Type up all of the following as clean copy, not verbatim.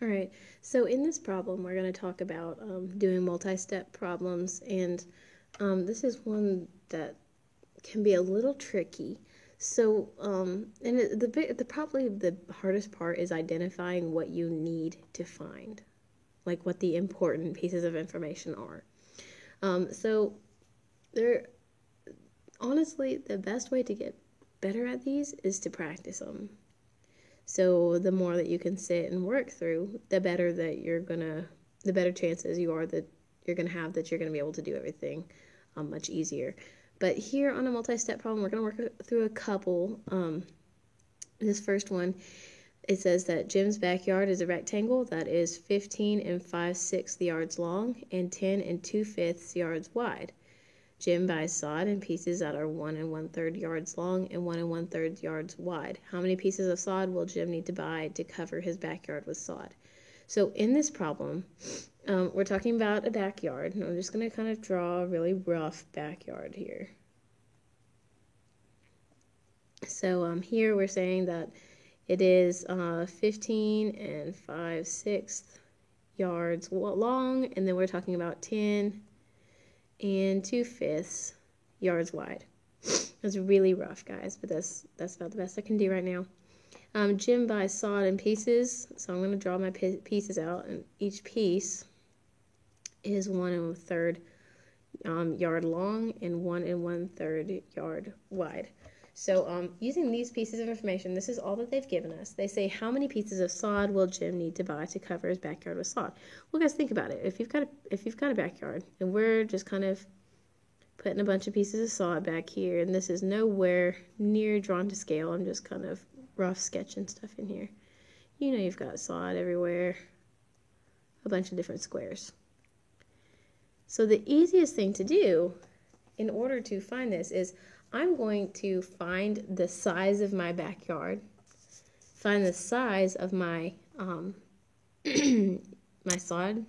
All right, so in this problem, we're going to talk about doing multi-step problems, and this is one that can be a little tricky. So, probably the hardest part is identifying what you need to find, like what the important pieces of information are. So, there, honestly, the best way to get better at these is to practice them. So the more that you can sit and work through, the better chances you are that you're gonna have that you're gonna be able to do everything much easier. But here on a multi-step problem, we're gonna work through a couple. This first one, it says that Jim's backyard is a rectangle that is 15 and 5/6 yards long and 10 and 2/5 yards wide. Jim buys sod in pieces that are 1 1/3 yards long and 1 1/3 yards wide. How many pieces of sod will Jim need to buy to cover his backyard with sod? So in this problem, we're talking about a backyard. And I'm just going to kind of draw a really rough backyard here. So here we're saying that it is 15 and 5/6 yards long, and then we're talking about 10 and 2/5 yards wide. That's really rough, guys, but that's about the best I can do right now. Jim buys sod in pieces, so I'm going to draw my pieces out, and each piece is 1 1/3 yard long and 1 1/3 yard wide. So using these pieces of information, this is all that they've given us. They say, how many pieces of sod will Jim need to buy to cover his backyard with sod? Well, guys, think about it. If you've got a backyard, and we're just kind of putting a bunch of pieces of sod back here, and this is nowhere near drawn to scale. I'm just kind of rough sketching stuff in here. You know you've got sod everywhere, a bunch of different squares. So the easiest thing to do in order to find this is I'm going to find the size of my backyard, find the size of my my sod,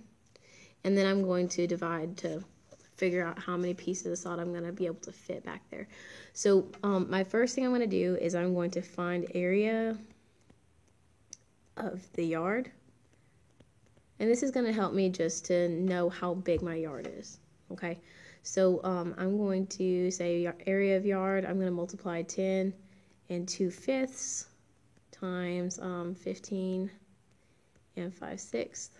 and then I'm going to divide to figure out how many pieces of sod I'm going to be able to fit back there. So my first thing I'm going to do is I'm going to find area of the yard, and this is going to help me just to know how big my yard is. Okay, so I'm going to say area of yard, I'm going to multiply 10 and 2/5 times 15 and 5/6.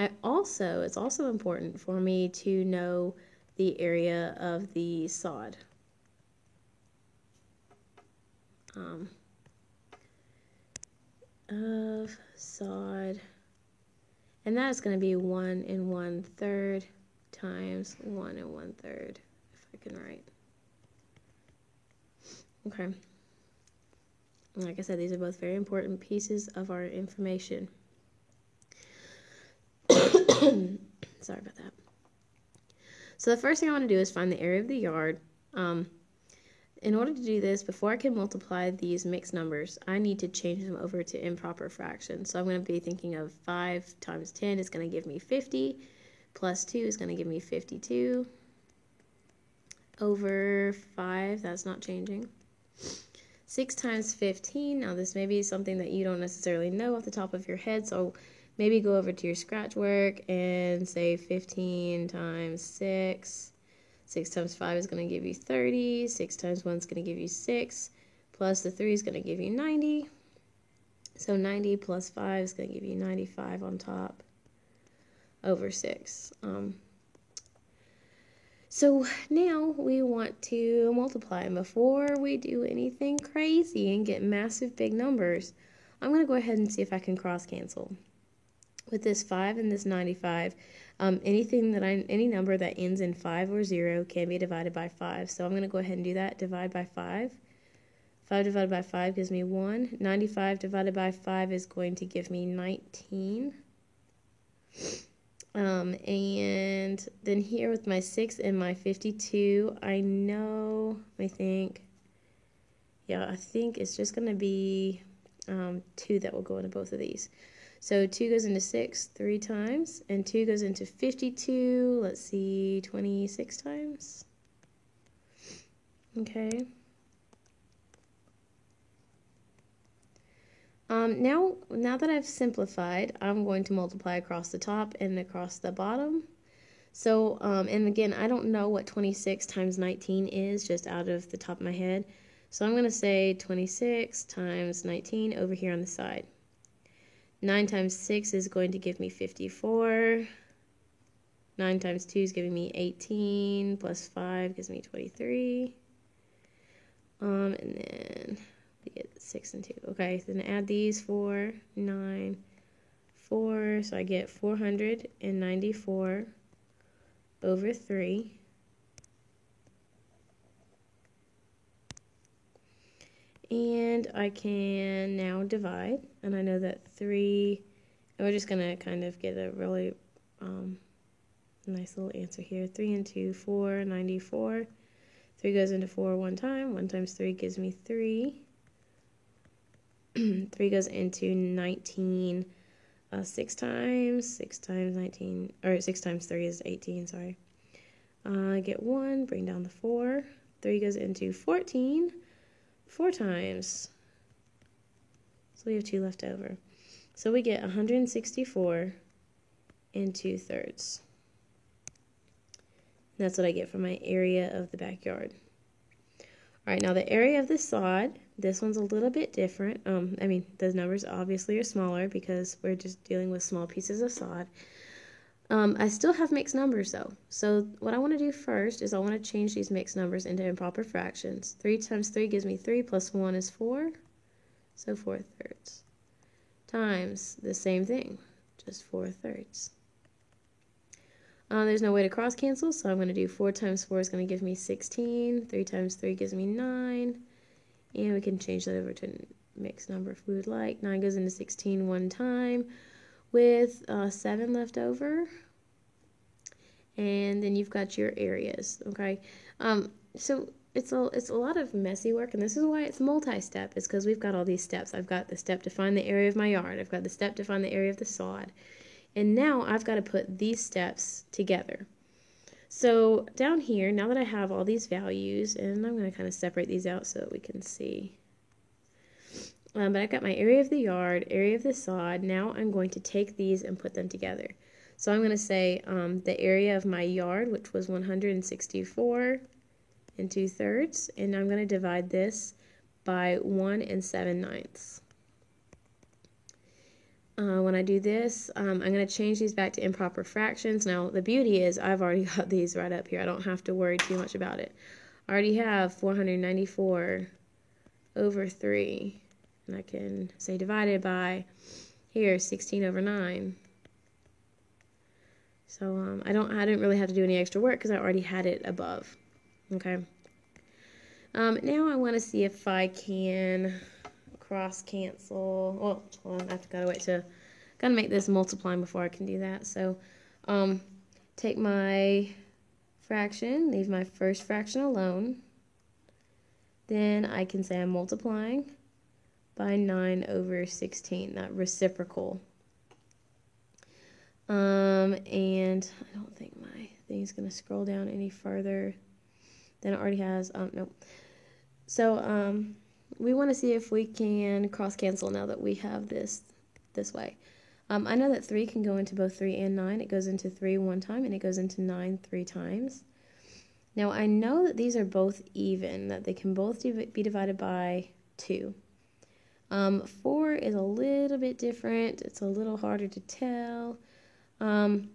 It's also important for me to know the area of the sod. Of sod, and that's going to be 1 1/3 times 1 1/3, if I can write. Okay. Like I said, these are both very important pieces of our information. Sorry about that. So the first thing I want to do is find the area of the yard. In order to do this, before I can multiply these mixed numbers, I need to change them over to improper fractions. So I'm going to be thinking of 5 times 10 is going to give me 50, plus 2 is going to give me 52, over 5, that's not changing. 6 times 15, now this may be something that you don't necessarily know off the top of your head, so maybe go over to your scratch work and say 15 times 6. 6 times 5 is going to give you 30. 6 times 1 is going to give you 6. Plus the 3 is going to give you 90. So 90 plus 5 is going to give you 95 on top over 6. So now we want to multiply. And before we do anything crazy and get massive big numbers, I'm going to go ahead and see if I can cross cancel. With this 5 and this 95, any number that ends in 5 or 0 can be divided by 5. So I'm going to go ahead and do that. Divide by 5. 5 divided by 5 gives me 1. 95 divided by 5 is going to give me 19. And then here with my 6 and my 52, I think it's just going to be 2 that will go into both of these. So 2 goes into 6 3 times, and 2 goes into 52, let's see, 26 times. Okay. Now that I've simplified, I'm going to multiply across the top and across the bottom. So, and again, I don't know what 26 times 19 is just out of the top of my head. So I'm going to say 26 times 19 over here on the side. 9 times 6 is going to give me 54. 9 times 2 is giving me 18, plus 5 gives me 23. And then we get 6 and 2. Okay, then add these 4, 9, 4. So I get 494 over 3. And I can now divide, and I know that 3, and we're just going to kind of get a really nice little answer here. 3 and 2, 4, 94. 3 goes into 4 one time. 1 times 3 gives me 3. 3 goes into 19 6 times. 6 times 19, or 6 times 3 is 18, sorry. I get 1, bring down the 4. 3 goes into 14. 4 times. So we have 2 left over. So we get 164 and 2/3. That's what I get from my area of the backyard. All right, now the area of the sod, this one's a little bit different. I mean, the numbers obviously are smaller because we're just dealing with small pieces of sod. I still have mixed numbers though. So what I want to do first is I want to change these mixed numbers into improper fractions. 3 times 3 gives me 3 plus 1 is 4. So 4/3. Times the same thing, just 4/3. There's no way to cross cancel, so I'm going to do 4 times 4 is going to give me 16. 3 times 3 gives me 9. And we can change that over to a mixed number if we would like. 9 goes into 16 one time with 7 left over. And then you've got your areas, okay? So it's a lot of messy work, and this is why it's multi-step, is because we've got all these steps. I've got the step to find the area of my yard. I've got the step to find the area of the sod. And now I've got to put these steps together. So down here, now that I have all these values, and I'm going to kind of separate these out so that we can see. But I've got my area of the yard, area of the sod. Now I'm going to take these and put them together. So I'm going to say the area of my yard, which was 164 and 2/3, and I'm going to divide this by 1 7/9. When I do this, I'm going to change these back to improper fractions. Now, the beauty is I've already got these right up here. I don't have to worry too much about it. I already have 494 over 3, and I can say divided by, here, 16 over 9. So I didn't really have to do any extra work because I already had it above. Okay. Now I want to see if I can cross cancel. Well, hold on, gotta make this multiplying before I can do that. So take my fraction, leave my first fraction alone. Then I can say I'm multiplying by 9 over 16, that reciprocal. And I don't think my thing's going to scroll down any further than it already has. Nope. So, we want to see if we can cross cancel now that we have this way. I know that 3 can go into both 3 and 9. It goes into 3 one time, and it goes into 9 3 times. Now, I know that these are both even, that they can both be divided by 2. 4 is a little bit different. It's a little harder to tell. And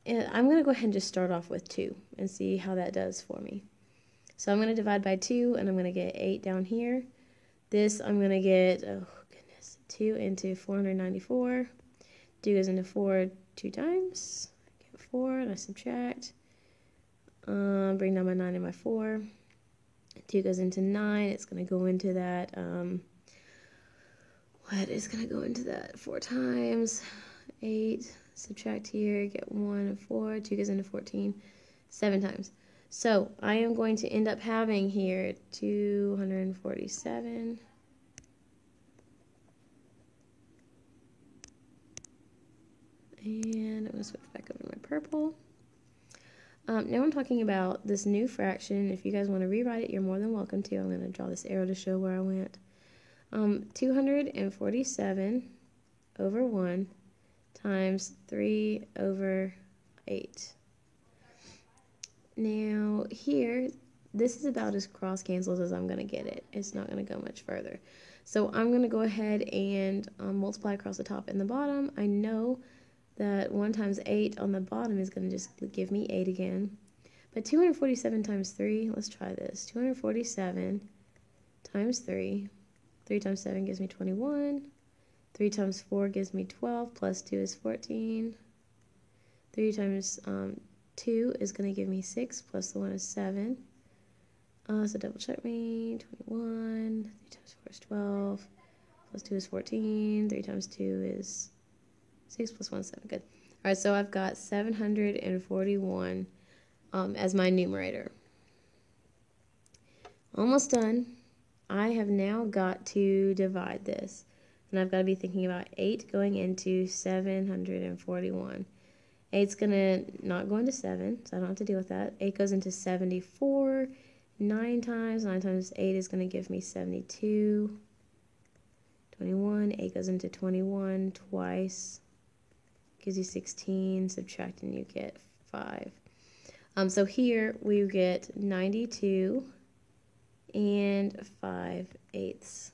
I'm going to go ahead and just start off with 2 and see how that does for me. So I'm going to divide by 2, and I'm going to get 8 down here. This I'm going to get, 2 into 494. 2 goes into 4 2 times. I get 4, and I subtract. Bring down my 9 and my 4. 2 goes into 9. It's going to go into that, what is going to go into that? 4 times. 8. Subtract here, get 1 and 4, 2 goes into 14, 7 times. So I am going to end up having here 247. And I'm going to switch back over to my purple. Now I'm talking about this new fraction. If you guys want to rewrite it, you're more than welcome to. I'm going to draw this arrow to show where I went. 247 over 1 times 3 over 8. Now here, this is about as cross-canceled as I'm going to get it. It's not going to go much further. So I'm going to go ahead and multiply across the top and the bottom. I know that 1 times 8 on the bottom is going to just give me 8 again. But 247 times 3, let's try this. 247 times 3. 3 times 7 gives me 21. 3 times 4 gives me 12, plus 2 is 14. 3 times 2 is going to give me 6, plus the 1 is 7. So double check me, 21. 3 times 4 is 12, plus 2 is 14. 3 times 2 is 6, plus 1 is 7. Good. All right, so I've got 741 as my numerator. Almost done. I have now got to divide this. And I've got to be thinking about 8 going into 741. 8's going to not go into 7, so I don't have to deal with that. 8 goes into 74 9 times. 9 times 8 is going to give me 72. 21. 8 goes into 21 twice. Gives you 16. Subtract and you get 5. So here we get 92 and 5/8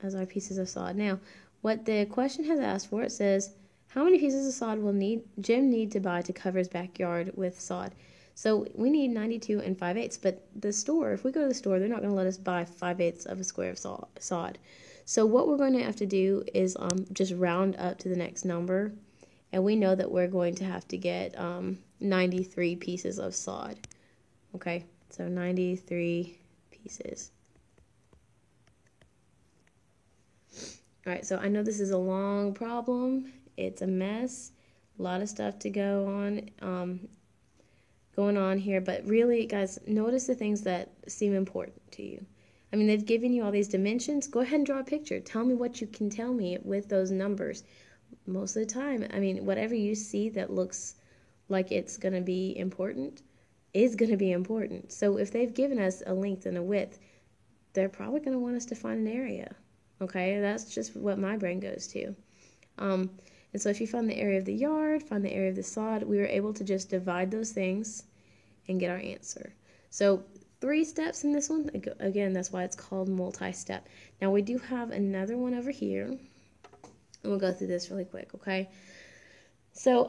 as our pieces of sod. Now, what the question has asked for, it says, how many pieces of sod will Jim need to buy to cover his backyard with sod? So we need 92 and 5/8, but the store, if we go to the store, they're not going to let us buy 5/8 of a square of sod. So what we're going to have to do is just round up to the next number, and we know that we're going to have to get 93 pieces of sod. Okay, so 93 pieces. All right, so I know this is a long problem. It's a mess. A lot of stuff to go on, going on here. But really, guys, notice the things that seem important to you. I mean, they've given you all these dimensions. Go ahead and draw a picture. Tell me what you can tell me with those numbers. Most of the time, I mean, whatever you see that looks like it's going to be important is going to be important. So if they've given us a length and a width, they're probably going to want us to find an area. Okay, that's just what my brain goes to. And so if you find the area of the yard, find the area of the sod, we were able to just divide those things and get our answer. So 3 steps in this one. Again, that's why it's called multi-step. Now we do have another one over here, and we'll go through this really quick, okay? So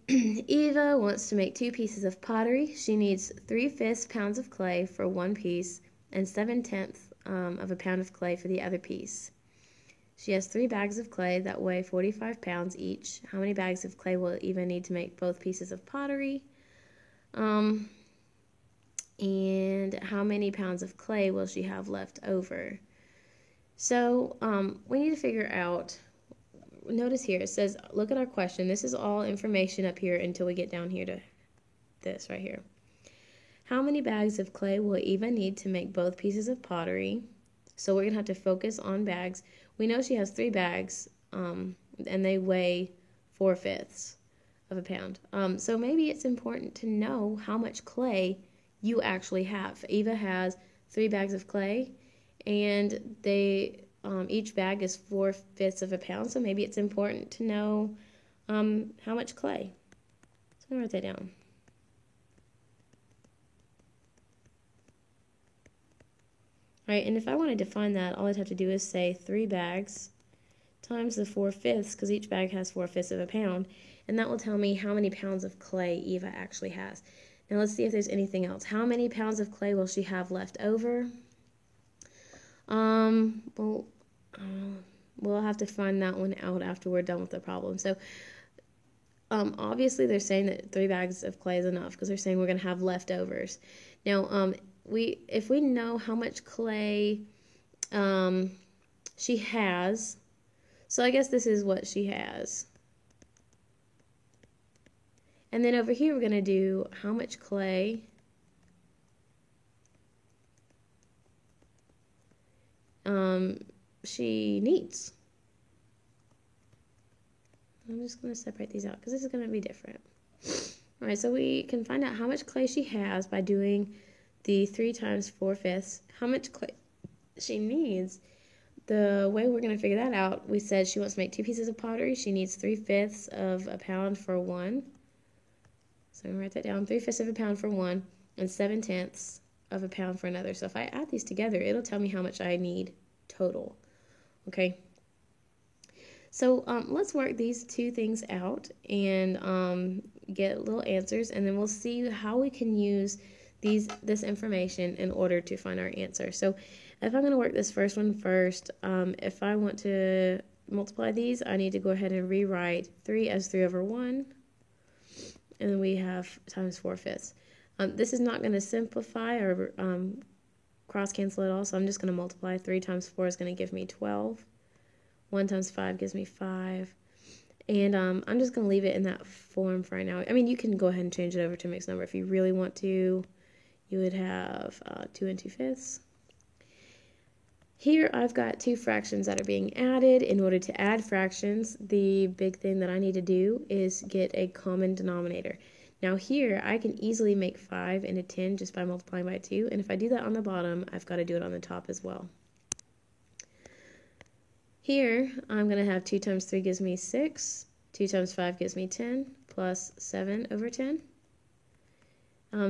Eva wants to make 2 pieces of pottery. She needs 3/5 pounds of clay for 1 piece and 7/10 of a pound of clay for the other piece. She has 3 bags of clay that weigh 45 pounds each. How many bags of clay will Eva need to make both pieces of pottery? And how many pounds of clay will she have left over? So we need to figure out, notice here, it says, look at our question. This is all information up here until we get down here to this right here. How many bags of clay will Eva need to make both pieces of pottery? So we're going to have to focus on bags. We know she has 3 bags, and they weigh 4/5 of a pound. So maybe it's important to know how much clay you actually have. Eva has 3 bags of clay, and they each bag is 4/5 of a pound. So maybe it's important to know how much clay. So I'm going to write that down. All right, and if I wanted to find that, all I'd have to do is say 3 bags times the 4/5, because each bag has 4/5 of a pound, and that will tell me how many pounds of clay Eva actually has. Now let's see if there's anything else. How many pounds of clay will she have left over? We'll have to find that one out after we're done with the problem. So obviously they're saying that 3 bags of clay is enough, because they're saying we're going to have leftovers. Now if we know how much clay she has, so I guess this is what she has. And then over here we're going to do how much clay she needs. I'm just going to separate these out because this is going to be different. All right, so we can find out how much clay she has by doing the 3 times 4/5. How much clay she needs, the way we're going to figure that out, we said she wants to make 2 pieces of pottery. She needs 3/5 of a pound for one. So I'm going to write that down, 3/5 of a pound for one, and 7/10 of a pound for another. So if I add these together, it'll tell me how much I need total. Okay. So let's work these 2 things out and get little answers, and then we'll see how we can use this information in order to find our answer. So if I'm going to work this first one first, if I want to multiply these, I need to go ahead and rewrite 3 as 3/1, and then we have times 4/5. This is not going to simplify or cross cancel at all, so I'm just going to multiply. 3 times 4 is going to give me 12. 1 times 5 gives me 5. And I'm just going to leave it in that form for right now. I mean, you can go ahead and change it over to a mixed number if you really want to. You would have 2 2/5. Here I've got 2 fractions that are being added. In order to add fractions, the big thing that I need to do is get a common denominator. Now here I can easily make 5 into 10 just by multiplying by 2. And if I do that on the bottom, I've got to do it on the top as well. Here, I'm going to have 2 times 3 gives me 6, 2 times 5 gives me 10, plus 7/10.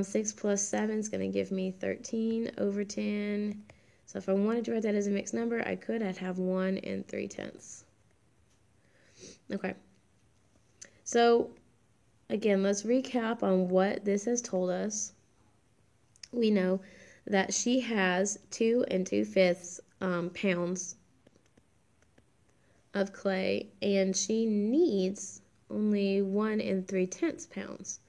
6 plus 7 is going to give me 13/10. So if I wanted to write that as a mixed number, I could. I'd have 1 3/10. Okay. So, again, let's recap on what this has told us. We know that she has 2 2/5 pounds of clay, and she needs only 1 3/10 pounds.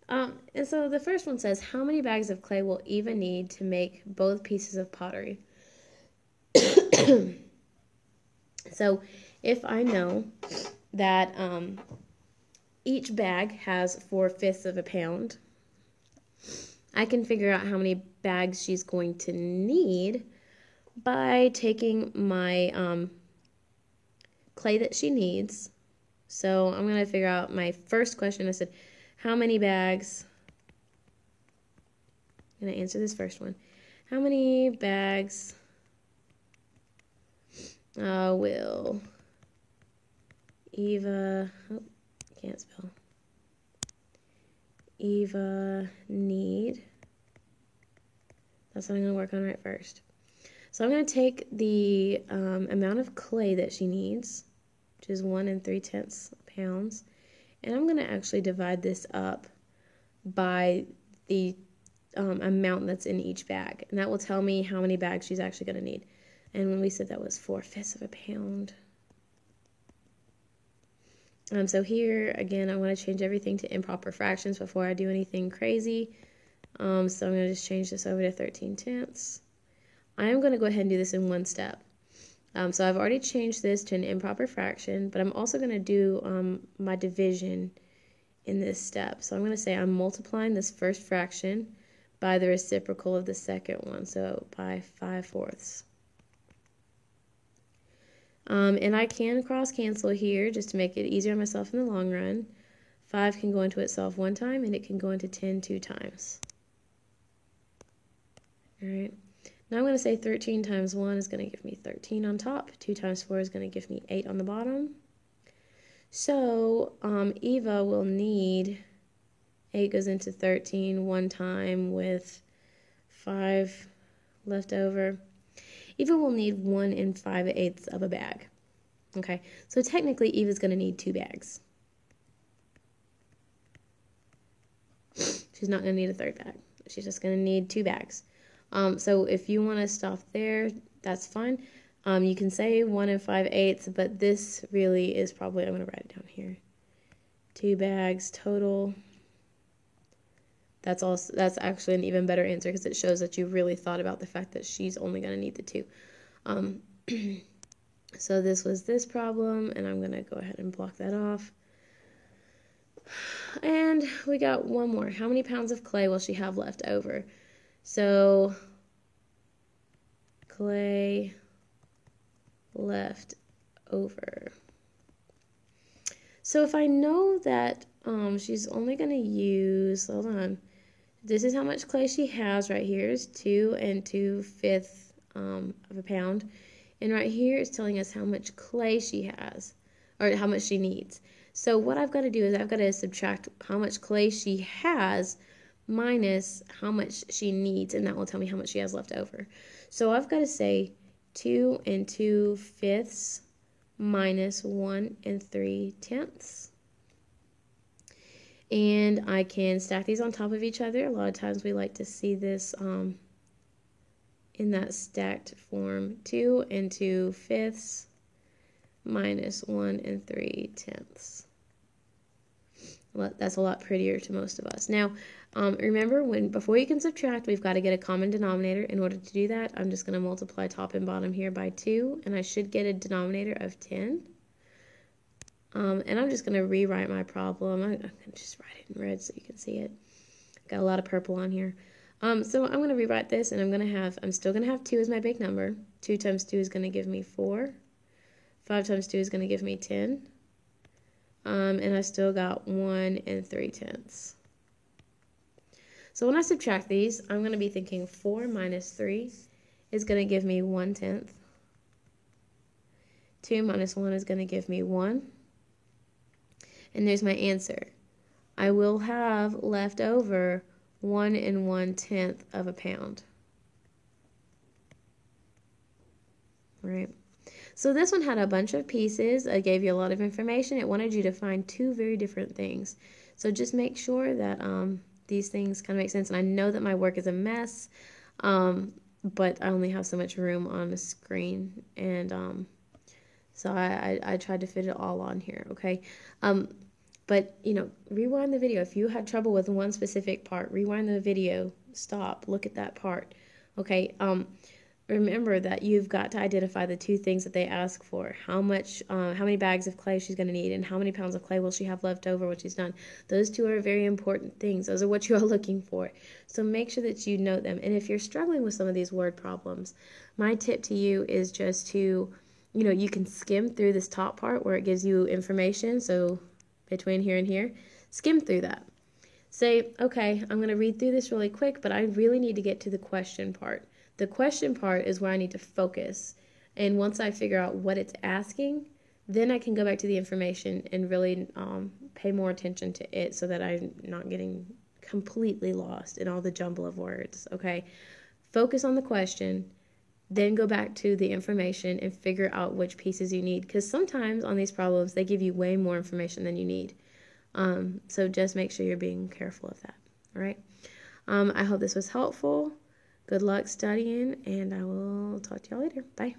And so the first one says, how many bags of clay will Eva need to make both pieces of pottery? So if I know that each bag has 4/5 of a pound, I can figure out how many bags she's going to need by taking my clay that she needs. So I'm going to figure out my first question. I said, how many bags? I'm going to answer this first one. How many bags will Eva, can't spell, Eva need? That's what I'm going to work on right first. So I'm going to take the amount of clay that she needs, which is 1 3/10 pounds, and I'm going to actually divide this up by the amount that's in each bag, and that will tell me how many bags she's actually going to need. And when we said that was 4/5 of a pound. So here, again, I want to change everything to improper fractions before I do anything crazy. So I'm going to just change this over to 13/10. I am going to go ahead and do this in one step. So I've already changed this to an improper fraction, but I'm also going to do my division in this step. So I'm going to say I'm multiplying this first fraction by the reciprocal of the second one, so by 5/4. And I can cross cancel here just to make it easier on myself in the long run. 5 can go into itself 1 time, and it can go into 10 2 times. All right. Now I'm going to say 13 times 1 is going to give me 13 on top. 2 times 4 is going to give me 8 on the bottom. So Eva will need, 8 goes into 13 1 time with 5 left over. Eva will need 1 5/8 of a bag. Okay, so technically Eva's going to need 2 bags. She's not going to need a third bag. She's just going to need 2 bags. So if you want to stop there, that's fine. You can say 1 5/8, but this really is probably, I'm going to write it down here. 2 bags total. That's actually an even better answer because it shows that you really thought about the fact that she's only going to need the 2. So this was this problem, and I'm going to go ahead and block that off. And we got one more. How many pounds of clay will she have left over? So clay left over. So if I know that she's only going to use, hold on, this is how much clay she has right here, is 2 2/5 of a pound. And right here it's telling us how much clay she has, or how much she needs. So what I've got to do is I've got to subtract how much clay she has minus how much she needs, and that will tell me how much she has left over. So I've got to say 2 2/5 minus 1 3/10. And I can stack these on top of each other. A lot of times we like to see this in that stacked form. 2 2/5 minus 1 3/10. That's a lot prettier to most of us. Now, remember, before you can subtract, we've got to get a common denominator. In order to do that, I'm just going to multiply top and bottom here by 2, and I should get a denominator of 10. And I'm just going to rewrite my problem. I'm going to just write it in red so you can see it. Got a lot of purple on here. So I'm going to rewrite this, and I'm still going to have 2 as my big number. 2 times 2 is going to give me 4. 5 times 2 is going to give me 10. And I still got 1 3/10. So when I subtract these, I'm going to be thinking 4 minus 3 is going to give me 1/10. 2 minus 1 is going to give me 1. And there's my answer. I will have left over 1 1/10 of a pound. All right. So this one had a bunch of pieces. I gave you a lot of information. It wanted you to find 2 very different things. So just make sure that these things kind of make sense. And I know that my work is a mess, but I only have so much room on the screen. And so I tried to fit it all on here, okay? But, rewind the video. If you had trouble with one specific part, rewind the video, stop, look at that part, okay? Remember that you've got to identify the 2 things that they ask for. How many bags of clay she's going to need, and how many pounds of clay will she have left over when she's done. Those 2 are very important things. Those are what you are looking for. So make sure that you note them. And if you're struggling with some of these word problems, my tip to you is just to, you can skim through this top part where it gives you information. So between here and here, skim through that. Say, okay, I'm going to read through this really quick, but I really need to get to the question part. The question part is where I need to focus. And once I figure out what it's asking, then I can go back to the information and really pay more attention to it so that I'm not getting completely lost in all the jumble of words, okay? Focus on the question, then go back to the information and figure out which pieces you need. Because sometimes on these problems, they give you way more information than you need. So just make sure you're being careful of that, all right? I hope this was helpful. Good luck studying, and I will talk to y'all later. Bye.